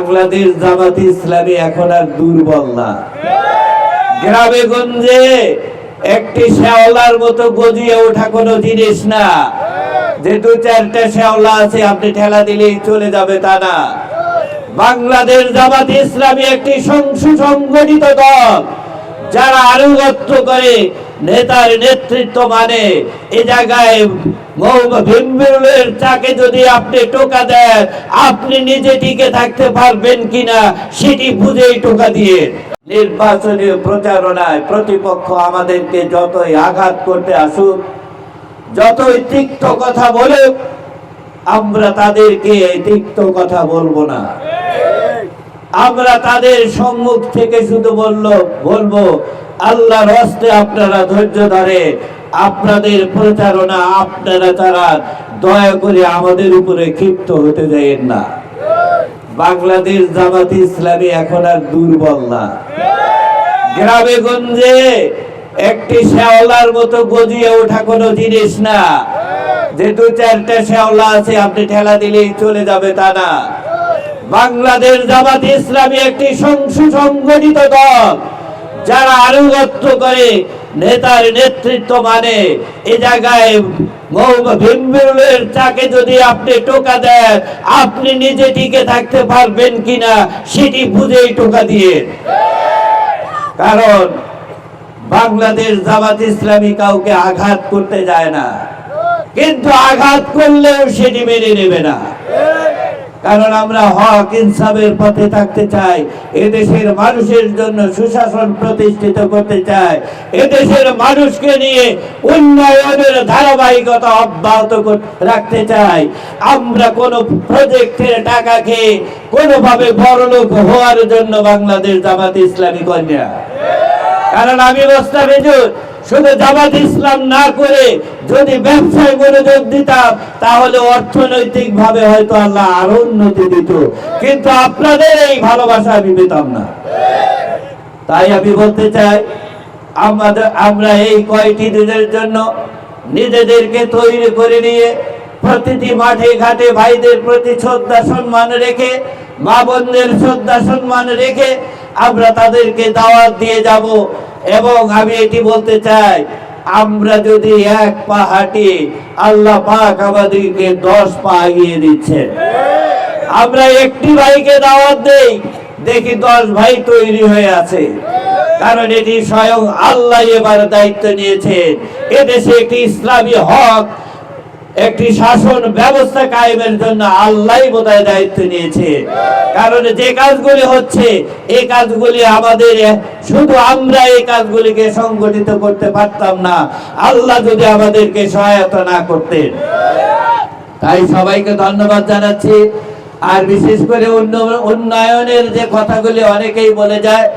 বাংলাদেশ জামাত ইসলামী এখন আর দুর্বল না। গ্রামে গঞ্জে একটি শেওলার মতো গজিয়ে ওঠা কোনো জিনিস না, যে দু চারটা শেওলা আছে আপনি ঠেলা দিলেই চলে যাবে তা না। বাংলাদেশ জামাত ইসলামী একটি সুসংগঠিত দল, যারা আনুগত্য করে, নেতার নেতৃত্ব মানে। এই জায়গায় ভীমরুলের চাকে যদি আপনি টোকা দেন, আপনি নিজে টিকে থাকতে পারবেন কিনা সেটি বুঝেই টোকা দিয়ে। নির্বাচনী প্রচারণায় প্রতিপক্ষ আমাদেরকে যতই আঘাত করতে আসুক, যতই তিক্ত কথা বলুক, আমরা তাদেরকে তিক্ত কথা বলবো না। আমরা তাদের সম্মুখ থেকে শুধু বলবো আল্লাহর হস্তে আপনারা ধৈর্য ধরে, আপনাদের প্রচারণা আপনারা তারা দয়া করে আমাদের উপরে ক্ষিপ্ত হতে দেন না। বাংলাদেশ জামাত ইসলামী এখন আর দুর্বল না। গ্রামে গঞ্জে একটি শেওলার মতো গজিয়ে ওঠা কোনো জিনিস না, যে দু চারটা শেওলা আছে আপনি ঠেলা দিলেই চলে যাবে তা না। বাংলাদেশ জামাত ইসলামী একটি সুসংগঠিত দল, যারা আনুগত্য করে, নেতার নেতৃত্ব মানে। এই জায়গায় ভীমরুলের চাকে যদি আপনি টোকা দেন, আপনি নিজে টিকে থাকতে পারবেন কিনা সেটি বুঝেই টোকা দিয়ে। কারণ বাংলাদেশ জামাত ইসলামী কাউকে আঘাত করতে যায় না, কিন্তু আঘাত করলেও সেটি মেনে নেবে না। কারণ আমরা হক ইনসাফের পথে থাকতে চাই, এদেশের মানুষের জন্য সুশাসন প্রতিষ্ঠিত করতে চাই, এদেশের মানুষকে নিয়ে উন্নয়নের ধারাবাহিকতা অব্যাহত রাখতে চাই। আমরা কোন প্রজেক্টের টাকা খেয়ে কোনোভাবে বড়লোক হওয়ার জন্য বাংলাদেশ জামাত ইসলামী করি না। কারণ আমি মোস্তাফিজুর শুধু জামাত ইসলাম না করে যদি ব্যবসায় মনোযোগ দিতাম, তাহলে অর্থনৈতিক ভাবে হয়তো আল্লাহ আরো উন্নতি দিত, কিন্তু আপনাদের এই ভালোবাসা আমি পেতাম না। তাই আমি বলতে চাই, আমরা এই কয়টি দিনের জন্য নিজেদেরকে তৈরি করে নিয়ে প্রতিটি মাঠে ঘাটে ভাইদের প্রতি শ্রদ্ধা সম্মান রেখে, মা বোনদের শ্রদ্ধা সম্মান রেখে আমরা তাদেরকে দাওয়াত দিয়ে যাব। এবং আমি এটি বলতে চাই, আমরা যদি এক পা হাঁটি, আল্লাহ পাক আমাদেরকে 10 পা এগিয়ে দিচ্ছে। আমরা একটি ভাইকে দাওয়াত দেই, দেখি 10 ভাই তৈরি হয়ে আছে। কারণ এটি স্বয়ং আল্লাহ এবার দায়িত্ব নিয়েছে। এদেশে একটি ইসলামী হক, একটি শাসন ব্যবস্থা কায়েমের জন্য আল্লাহই বোধহয় দায়িত্ব নিয়েছে। কারণ যে কাজগুলি হচ্ছে, এই কাজগুলি আমাদের শুধু আমরা এই কাজগুলিকে সংগঠিত করতে পারতাম না, আল্লাহ যদি আমাদেরকে সহায়তা না করতেন। তাই সবাইকে ধন্যবাদ জানাচ্ছি। আর বিশেষ করে উন্নয়নের যে কথাগুলি অনেকেই বলে যায়,